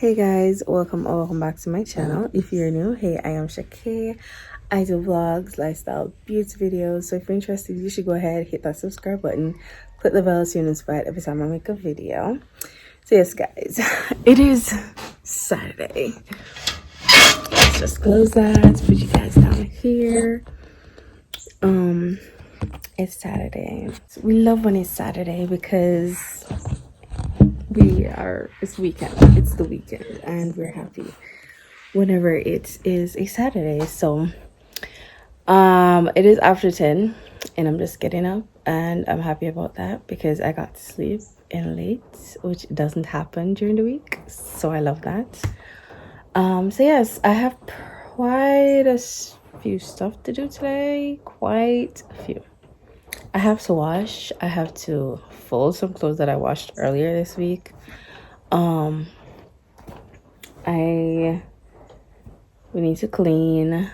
Hey guys, welcome or welcome back to my channel. If you're new, hey, I am Shakay. I do vlogs, lifestyle, beauty videos. So if you're interested, you should go ahead, hit that subscribe button, click the bell so you're notified every time I make a video. So yes guys, it is Saturday. Let's just close that, put you guys down here. It's Saturday. We love when it's Saturday because it's weekend, it's the weekend, and we're happy whenever it is a Saturday. So it is after 10 and I'm just getting up, and I'm happy about that because I got to sleep in late, which doesn't happen during the week, so I love that. So yes, I have quite a few stuff to do today, quite a few. I have to wash, I have to fold some clothes that I washed earlier this week. We need to clean.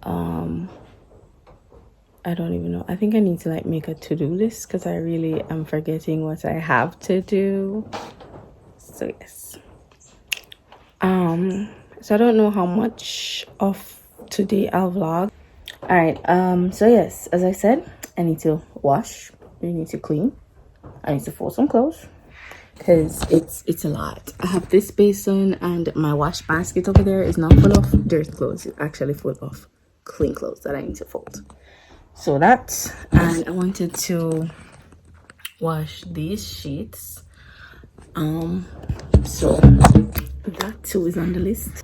I don't even know. I think I need to like make a to-do list because I really am forgetting what I have to do. So yes. So I don't know how much of today I'll vlog. All right. So yes, as I said, I need to wash. We need to clean. I need to fold some clothes because it's a lot. I have this basin and my wash basket over there is not full of dirty clothes. It's actually full of clean clothes that I need to fold. So that's, and I wanted to wash these sheets. So that too is on the list.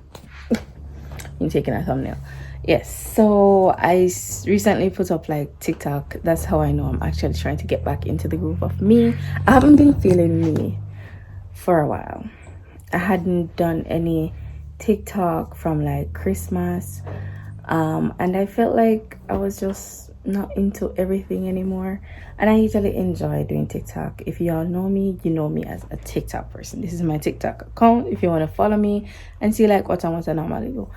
I'm taking a thumbnail. Yes, so I recently put up like TikTok. That's how I know I'm actually trying to get back into the groove of me. I haven't been feeling me for a while. I hadn't done any TikTok from like Christmas, and I felt like I was just not into everything anymore. And I usually enjoy doing TikTok. If y'all know me, you know me as a TikTok person. This is my TikTok account if you want to follow me and see like what I normally do.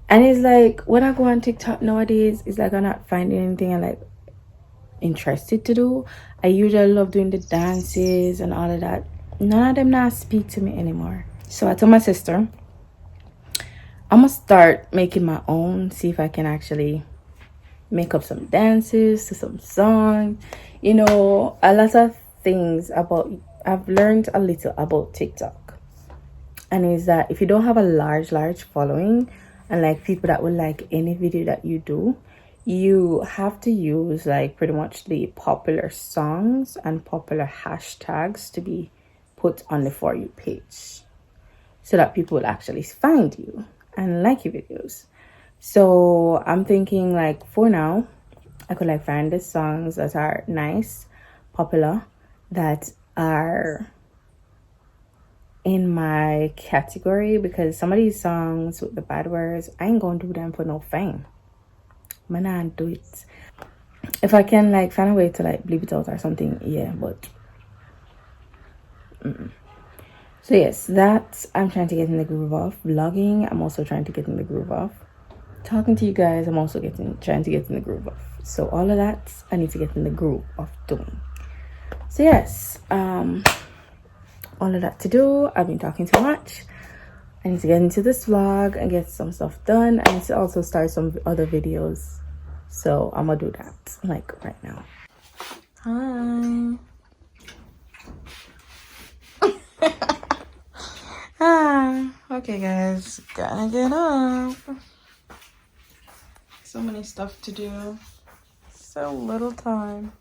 And it's like when I go on TikTok nowadays, it's like I'm not finding anything I'm like interested to do. I usually love doing the dances and all of that. None of them now speak to me anymore. So I told my sister I'm gonna start making my own, see if I can actually make up some dances to some songs. You know, a lot of things about, I've learned a little about TikTok, and is that if you don't have a large following and like people that will like any video that you do, you have to use like pretty much the popular songs and popular hashtags to be put on the For You page so that people will actually find you and like your videos. So I'm thinking like for now I could like find the songs that are nice, popular, that are in my category, because some of these songs with the bad words, I ain't gonna do them for no fame. Man, not do it. If I can like find a way to like bleep it out or something, yeah, but so yes, that I'm trying to get in the groove of. Vlogging, I'm also trying to get in the groove of. Talking to you guys, I'm also trying to get in the groove of. So all of that I need to get in the groove of doing. So yes, all of that to do. I've been talking too much. I need to get into this vlog and get some stuff done. I need to also start some other videos, so I'm gonna do that like right now. Hi. Okay guys, gotta get up. So many stuff to do, so little time.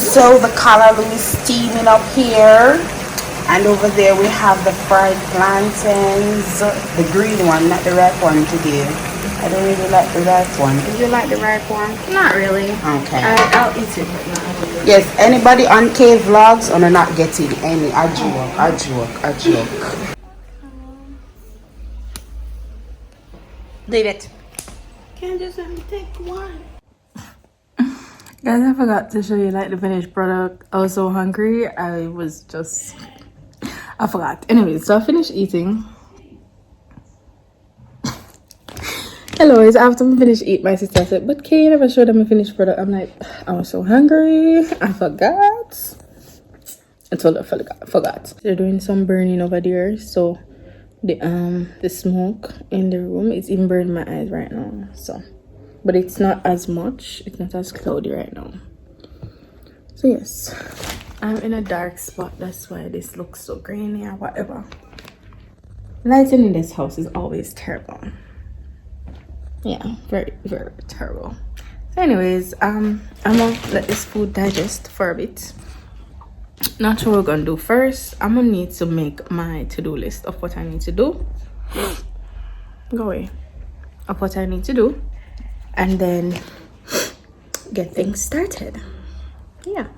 So the callaloo is steaming up here. And over there we have the fried plantains. The green one, not the red one today. I don't really like the red one. Do you like the red one? Not really. Okay. I'll eat it, but not really. Yes, anybody on K Vlogs or not getting any? I joke. Did it. Can't just let me take one. Guys, I forgot to show you like the finished product. I was so hungry. I forgot. Anyway, so I finished eating. Anyways, after I finished eating, my sister said, but Kay, you never showed them a finished product. I'm like, I was so hungry. I forgot. I told her I forgot. They're doing some burning over there. So the smoke in the room, it's even burning my eyes right now. So, but it's not as much. It's not as cloudy right now. So yes, I'm in a dark spot. That's why this looks so grainy or whatever. Lighting in this house is always terrible. Yeah, very, very terrible. So anyways, I'm gonna let this food digest for a bit. Not sure what we're gonna do first. I'm gonna need to make my to-do list of what I need to do. Go away. Of what I need to do, and then get things started. Yeah.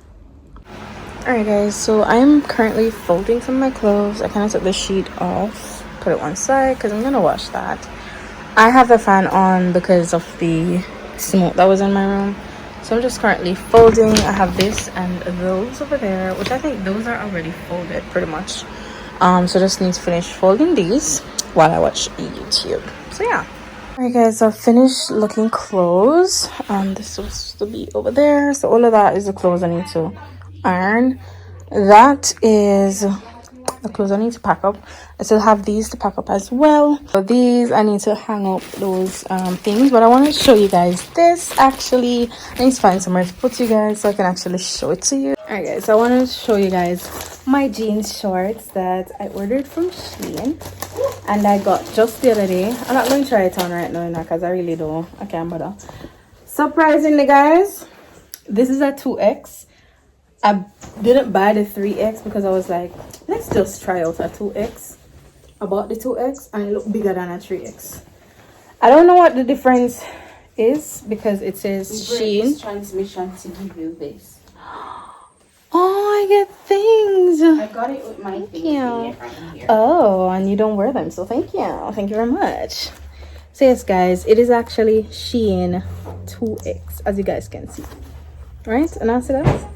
Alright guys, so I'm currently folding some of my clothes. I kind of took the sheet off, put it one side because I'm gonna wash that. I have the fan on because of the smoke that was in my room, so I'm just currently folding. I have this and those over there, which I think those are already folded pretty much. So just need to finish folding these while I watch YouTube. So yeah. Alright guys, so I finished looking clothes. This was to be over there, so all of that is the clothes I need to iron. That is the clothes I need to pack up. I still have these to pack up as well. So these I need to hang up those things, but I want to show you guys this. Actually, I need to find somewhere to put you guys so I can actually show it to you. Alright guys, so I want to show you guys my jeans shorts that I ordered from SHEIN and I got just the other day. I'm not going to try it on right now because I really don't. I can't bother. Surprisingly guys, this is a 2X. I didn't buy the 3X because I was like, let's just try out a 2X. I bought the 2X and it looked bigger than a 3X. I don't know what the difference is because it says SHEIN. Transmission to give you this. Oh, I get things. I got it with my thing here. Oh, and you don't wear them, so thank you. Thank you very much. So yes, guys, it is actually SHEIN 2X, as you guys can see. Right? And I'll see that.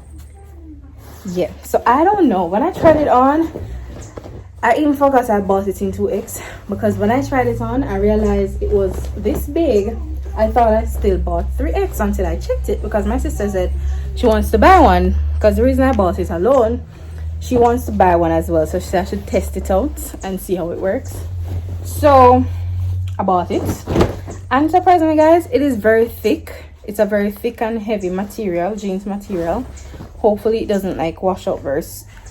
Yeah, so I don't know. When I tried it on, I even forgot I bought it in 2X because when I tried it on, I realized it was this big. I thought I still bought 3X until I checked it because my sister said she wants to buy one because the reason I bought it alone, she wants to buy one as well, so she said I should test it out and see how it works. So I bought it, and surprisingly guys, it is very thick. It's a very thick and heavy material, jeans material. Hopefully it doesn't like wash out very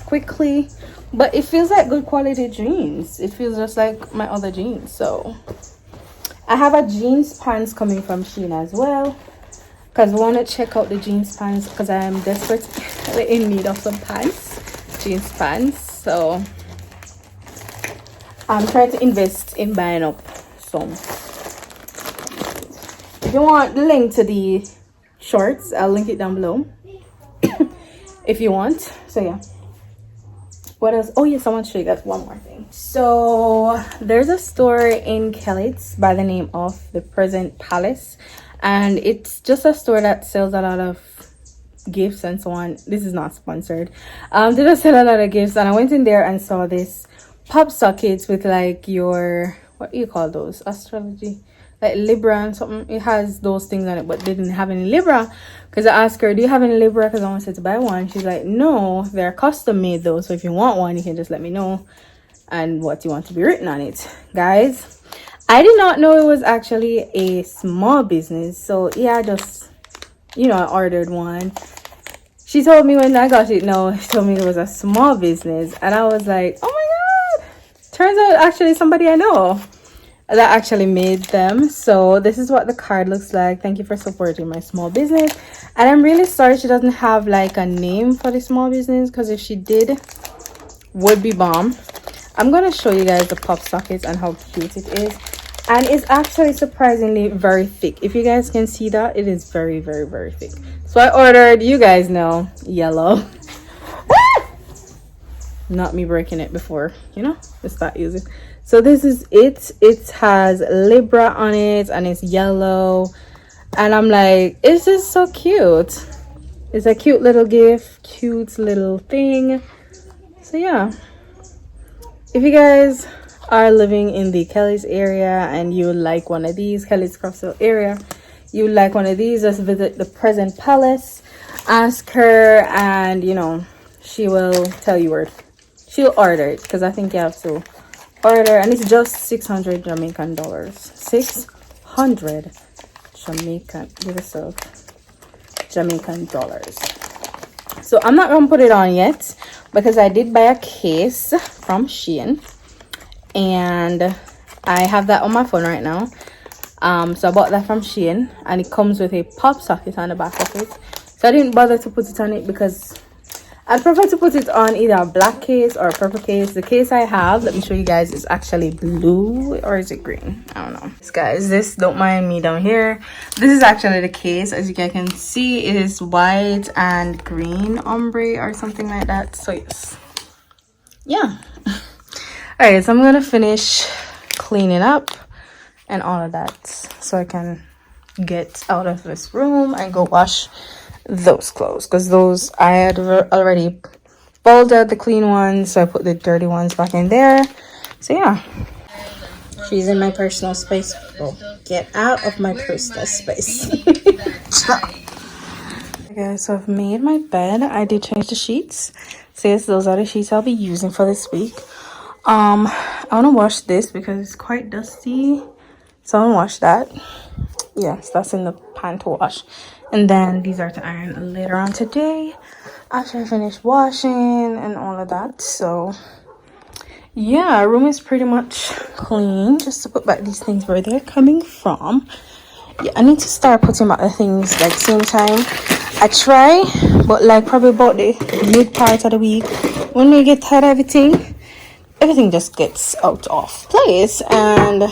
quickly, but it feels like good quality jeans. It feels just like my other jeans. So I have a jeans pants coming from SHEIN as well because I want to check out the jeans pants because I am desperately in need of some pants, jeans pants. So I'm trying to invest in buying up some. If you want the link to the shorts, I'll link it down below if you want. So yeah, what else? Oh yes, I want to show you guys one more thing. So there's a store in Kellett's by the name of the Present Palace, and it's just a store that sells a lot of gifts and so on. This is not sponsored. They just sell a lot of gifts, and I went in there and saw this pop sockets with like your, what do you call those, astrology, like Libra and something. It has those things on it, but they didn't have any Libra because I asked her, do you have any Libra, because I wanted to buy one. She's like, no, they're custom made though, so if you want one you can just let me know and what you want to be written on it. Guys, I did not know it was actually a small business. So yeah, just, you know, I ordered one. She told me when I got it, no, she told me it was a small business, and I was like, oh my god, turns out actually somebody I know. that actually made them. So this is what the card looks like. Thank you for supporting my small business. And I'm really sorry she doesn't have like a name for the small business, because if she did, would be bomb. I'm gonna show you guys the pop sockets and how cute it is. And it's actually surprisingly very thick. If you guys can see that, it is very, very, very thick. So I ordered, you guys know, yellow. Not me breaking it before, you know, we start using. So this is it. It has Libra on it and it's yellow. And I'm like, it's just so cute. It's a cute little gift, cute little thing. So yeah, if you guys are living in the Kelly's area and you like one of these, Kelly's Crossville area, you like one of these, just visit the Present Palace, ask her, and you know, she will tell you where she'll order it, because I think you have to order, and it's just 600 Jamaican dollars. 600 Jamaican, give yourself Jamaican dollars. So I'm not gonna put it on yet, because I did buy a case from SHEIN, and I have that on my phone right now. So I bought that from SHEIN, and it comes with a pop socket on the back of it. So I didn't bother to put it on it because I'd prefer to put it on either a black case or a purple case. The case I have, let me show you guys, is actually blue, or is it green? I don't know. Guys, this, don't mind me down here. This is actually the case. As you guys can see, it is white and green ombre or something like that. So yes, yeah. All right, so I'm gonna finish cleaning up and all of that so I can get out of this room and go wash those clothes, because those I had already folded the clean ones, so I put the dirty ones back in there. So yeah, she's in my personal space. Oh, get out of my personal space. Okay, so I've made my bed. I did change the sheets. So yes, those are the sheets I'll be using for this week. I want to wash this because it's quite dusty, so I want to wash that. Yes, that's in the pan to wash, and then these are to iron later on today after I finish washing and all of that. So yeah, our room is pretty much clean. Just to put back these things where they're coming from. Yeah, I need to start putting back the things like same time. I try, but like probably about the mid part of the week, when we get tired of everything just gets out of place and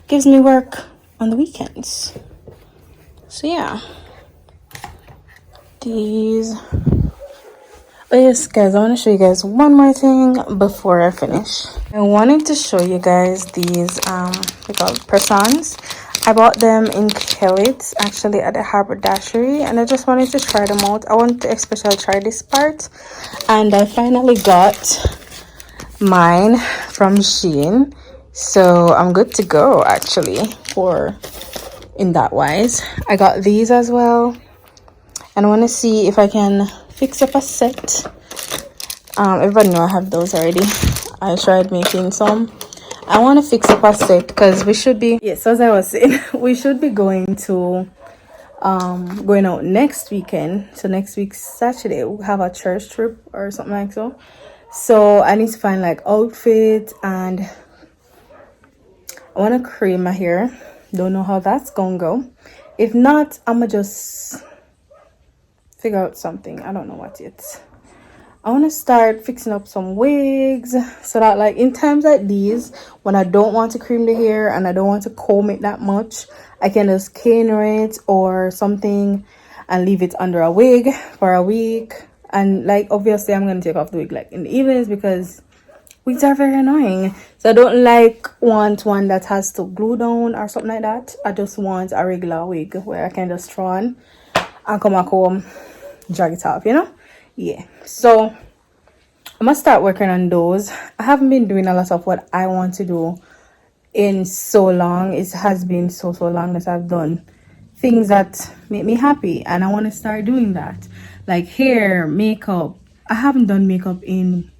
gives me work on the weekends. So yeah, these. Oh yes, guys, I want to show you guys one more thing before I finish. I wanted to show you guys these they call persons. I bought them in Kelly's, actually at the haberdashery, and I just wanted to try them out. I want to especially try this part, and I finally got mine from SHEIN, so I'm good to go actually for in that wise. I got these as well, and I want to see if I can fix up a set. Everybody know I have those already. I tried making some. I want to fix up a set because we should be, yes, as I was saying, we should be going to going out next weekend. So next week Saturday we'll have a church trip or something like so I need to find like outfit, and I want to cream my hair. Don't know how that's gonna go. If not, I'm gonna just figure out something. I don't know what yet. I want to start fixing up some wigs so that like in times like these when I don't want to cream the hair and I don't want to comb it that much, I can just cane it or something and leave it under a wig for a week. And like obviously I'm going to take off the wig like in the evenings because wigs are very annoying. So I don't want one that has to glue down or something like that. I just want a regular wig where I can just throw on and come back home, drag it off, you know. Yeah, so I'm gonna start working on those. I haven't been doing a lot of what I want to do in so long. It has been so long that I've done things that make me happy, and I want to start doing that, like hair, makeup. I haven't done makeup in,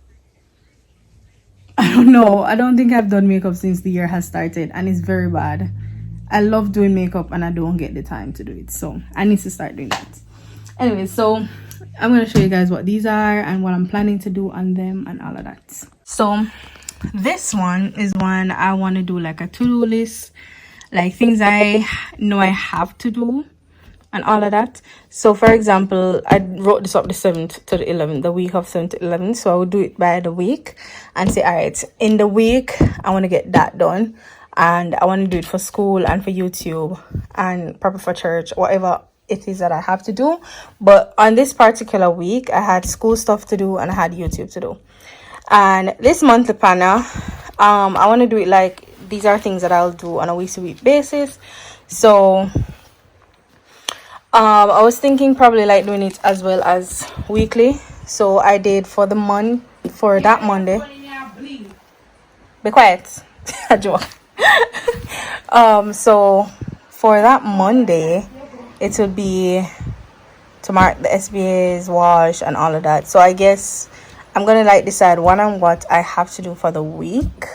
I don't know, I don't think I've done makeup since the year has started, and it's very bad. I love doing makeup and I don't get the time to do it, so I need to start doing that. Anyway, so I'm going to show you guys what these are and what I'm planning to do on them and all of that. So this one is one I want to do like a to-do list, like things I know I have to do and all of that. So for example, I wrote this up the 7th to the 11th, the week of 7th to 11th. So I would do it by the week and say, all right, in the week I want to get that done, and I want to do it for school and for YouTube and probably for church, whatever it is that I have to do. But on this particular week, I had school stuff to do and I had YouTube to do. And this monthly planner, I want to do it like these are things that I'll do on a week-to-week basis. So I was thinking probably like doing it as well as weekly. So I did for the month, for that Monday. Be quiet. A joke. So for that Monday, it will be to mark the SBA's wash and all of that. So I guess I'm gonna like decide what and what I have to do for the week,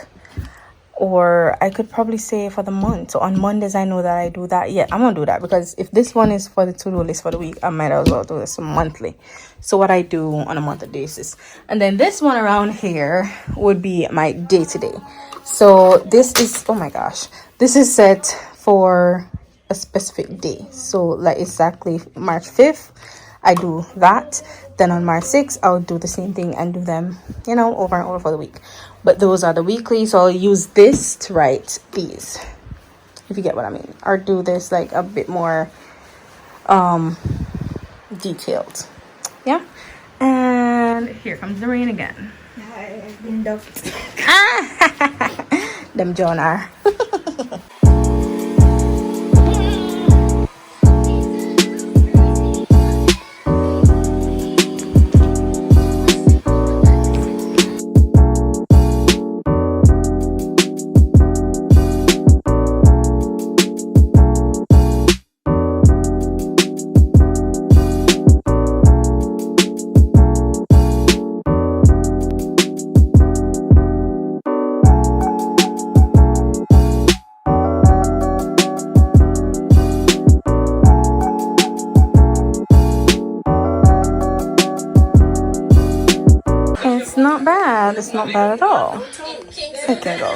or I could probably say for the month. So on Mondays I know that I do that. Yeah, I'm gonna do that, because if this one is for the to-do list for the week, I might as well do this monthly. So what I do on a monthly basis, and then this one around here would be my day-to-day. So this is, oh my gosh, this is set for a specific day. So like exactly March 5th I do that. Then on March 6th I would do the same thing and do them, you know, over and over for the week. But those are the weekly, so I'll use this to write these, if you get what I mean, or do this like a bit more detailed. Yeah. And here comes the rain again. Them John are. It's not bad. It's not bad at all. It can go.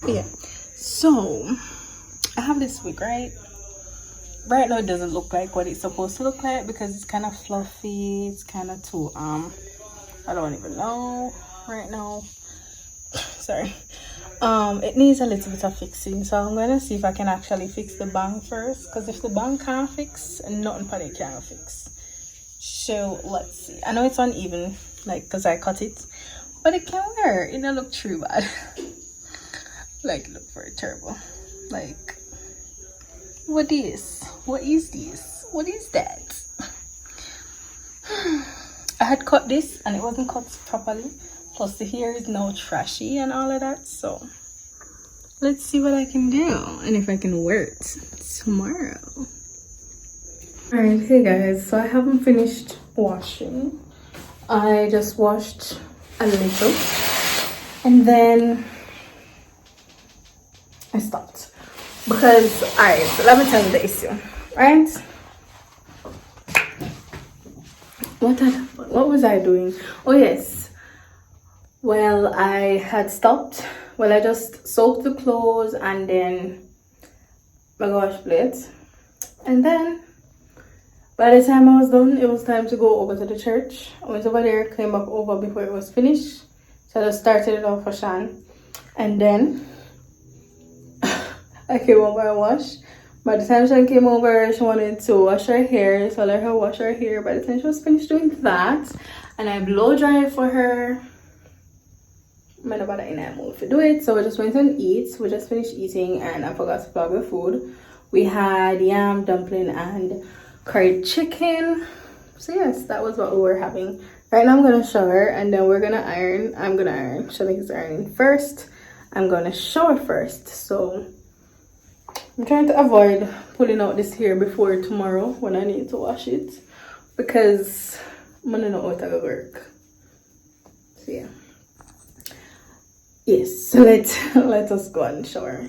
Yeah. So I have this wig, right? Right now it doesn't look like what it's supposed to look like because it's kind of fluffy. It's kind of too I don't even know right now. Sorry. It needs a little bit of fixing, so I'm gonna see if I can actually fix the bang first, because if the bang can't fix, nothing for it can fix. So let's see. I know it's uneven, like because I cut it, but it can wear. It don't look too bad. Like, look very terrible. Like, what is this? What is that? I had cut this and it wasn't cut properly, plus the hair is now trashy and all of that. So let's see what I can do and if I can wear it tomorrow. All right, hey guys, so I haven't finished washing. I just washed a little and then I stopped because, all right, so let me tell you the issue, right? What was I doing? Oh yes, well, I had stopped. Well, I just soaked the clothes and then my wash plate, and then by the time I was done, it was time to go over to the church. I went over there, came back over before it was finished, so I just started it off for SHEIN, and then I came over and washed. By the time SHEIN came over, she wanted to wash her hair, so I let her wash her hair. By the time she was finished doing that, and I blow dried for her, I'm not in that mood to do it, so we just went and eat. We just finished eating and I forgot to plug the food. We had yam, dumpling, and curried chicken. So yes, that was what we were having. Right now I'm gonna shower and then we're gonna iron. I'm gonna iron. Shamika's ironing first. I'm gonna shower first. So I'm trying to avoid pulling out this hair before tomorrow when I need to wash it, because I'm gonna know how to work. So yeah. Yes, so let us go and shower.